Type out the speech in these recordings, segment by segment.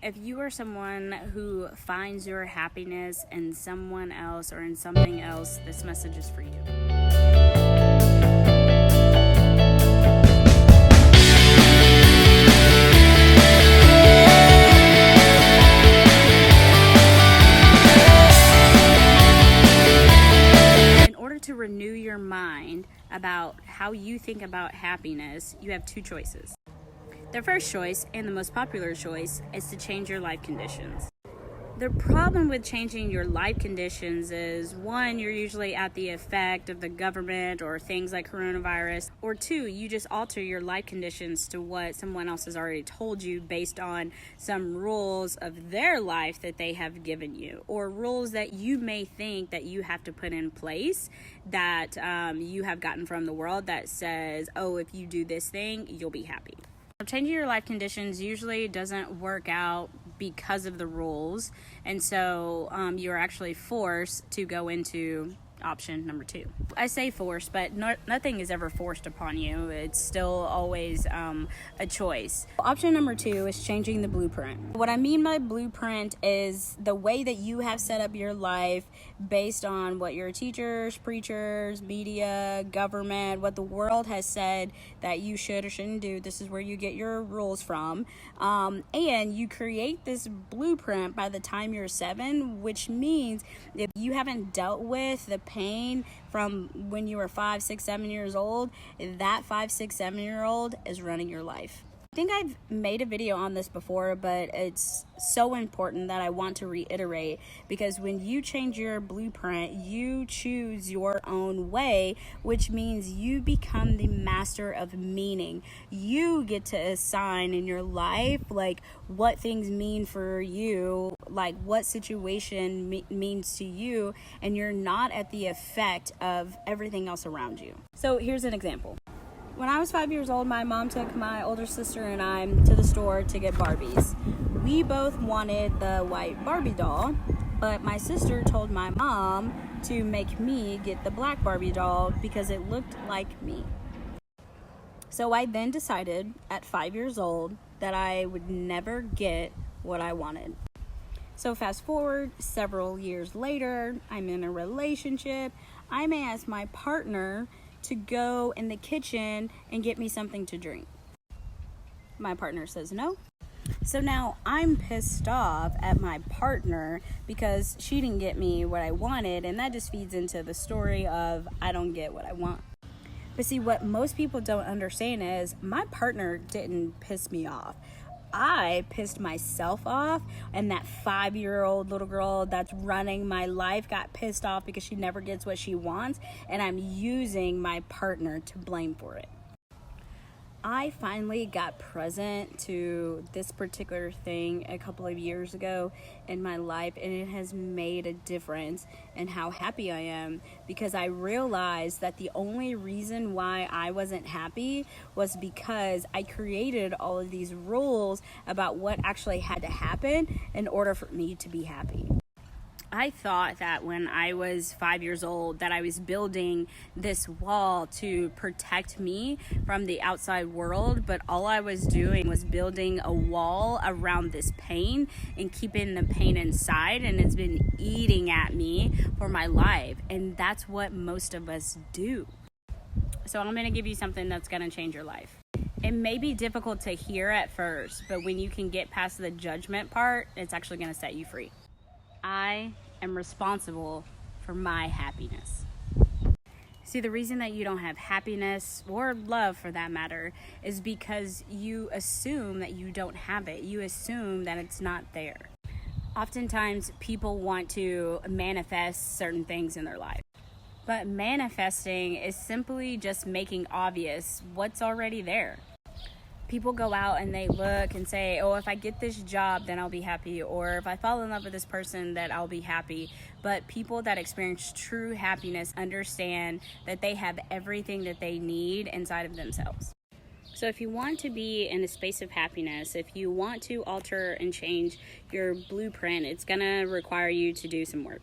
If you are someone who finds your happiness in someone else or in something else, this message is for you. In order to renew your mind about how you think about happiness, you have two choices. The first choice, and the most popular choice, is to change your life conditions. The problem with changing your life conditions is, one, you're usually at the effect of the government or things like coronavirus, or two, you just alter your life conditions to what someone else has already told you based on some rules of their life that they have given you, or rules that you may think that you have to put in place that you have gotten from the world that says, oh, if you do this thing, you'll be happy. Changing your life conditions usually doesn't work out because of the rules, and so you're actually forced to go into option number two. I say forced, but nothing is ever forced upon you. It's still always a choice. Option number two is changing the blueprint. What I mean by blueprint is the way that you have set up your life based on what your teachers, preachers, media, government, what the world has said that you should or shouldn't do. This is where you get your rules from. And you create this blueprint by the time you're 7, which means if you haven't dealt with the pain from when you were 5, 6, 7 years old, that 5, 6, 7-year-old is running your life. I think I've made a video on this before, but it's so important that I want to reiterate, because when you change your blueprint, you choose your own way, which means you become the master of meaning. You get to assign in your life like what things mean for you, like what situation means to you, and you're not at the effect of everything else around you. So here's an example. When I was 5 years old, my mom took my older sister and I to the store to get Barbies. We both wanted the white Barbie doll, but my sister told my mom to make me get the black Barbie doll because it looked like me. So I then decided at 5 years old that I would never get what I wanted. So fast forward several years later, I'm in a relationship. I may ask my partner to go in the kitchen and get me something to drink. My partner says no. So now I'm pissed off at my partner because she didn't get me what I wanted, and that just feeds into the story of I don't get what I want. But see, what most people don't understand is my partner didn't piss me off. I pissed myself off, and that 5-year-old little girl that's running my life got pissed off because she never gets what she wants, and I'm using my partner to blame for it. I finally got present to this particular thing a couple of years ago in my life, and it has made a difference in how happy I am, because I realized that the only reason why I wasn't happy was because I created all of these rules about what actually had to happen in order for me to be happy. I thought that when I was 5 years old that I was building this wall to protect me from the outside world, but all I was doing was building a wall around this pain and keeping the pain inside, and it's been eating at me for my life, and that's what most of us do. So I'm going to give you something that's going to change your life. It may be difficult to hear at first, but when you can get past the judgment part, it's actually going to set you free. I am responsible for my happiness. See, the reason that you don't have happiness, or love for that matter, is because you assume that you don't have it. You assume that it's not there. Oftentimes, people want to manifest certain things in their life. But manifesting is simply just making obvious what's already there. People go out and they look and say, oh, if I get this job, then I'll be happy. Or if I fall in love with this person, then I'll be happy. But people that experience true happiness understand that they have everything that they need inside of themselves. So if you want to be in a space of happiness, if you want to alter and change your blueprint, it's going to require you to do some work.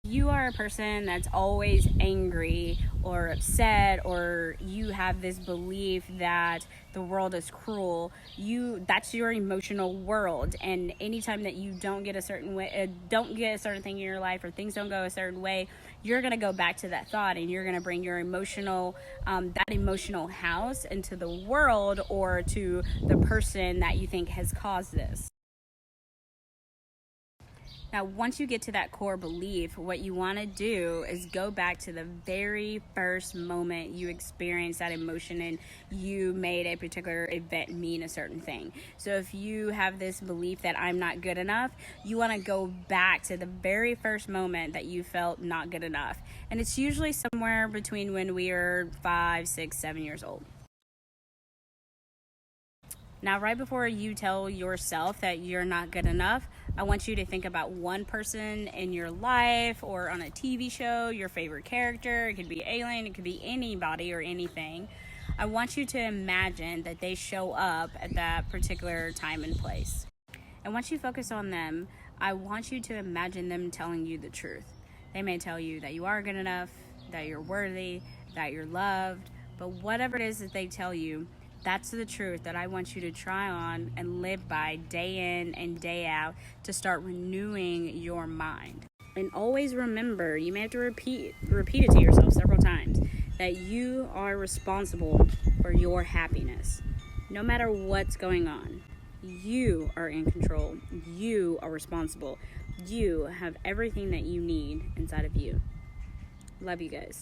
You are a person that's always angry or upset, or you have this belief that the world is cruel. That's your emotional world, and anytime that you don't get a certain way, don't get a certain thing in your life, or things don't go a certain way, you're going to go back to that thought, and you're going to bring your emotional that emotional house into the world, or to the person that you think has caused this. Now, once you get to that core belief, what you want to do is go back to the very first moment you experienced that emotion and you made a particular event mean a certain thing. So if you have this belief that I'm not good enough, you want to go back to the very first moment that you felt not good enough. And it's usually somewhere between when we are 5, 6, 7 years old. Now, right before you tell yourself that you're not good enough, I want you to think about one person in your life or on a TV show, your favorite character. It could be alien, it could be anybody or anything. I want you to imagine that they show up at that particular time and place. And once you focus on them, I want you to imagine them telling you the truth. They may tell you that you are good enough, that you're worthy, that you're loved, but whatever it is that they tell you, that's the truth that I want you to try on and live by day in and day out to start renewing your mind. And always remember, you may have to repeat it to yourself several times, that you are responsible for your happiness. No matter what's going on, you are in control. You are responsible. You have everything that you need inside of you. Love you guys.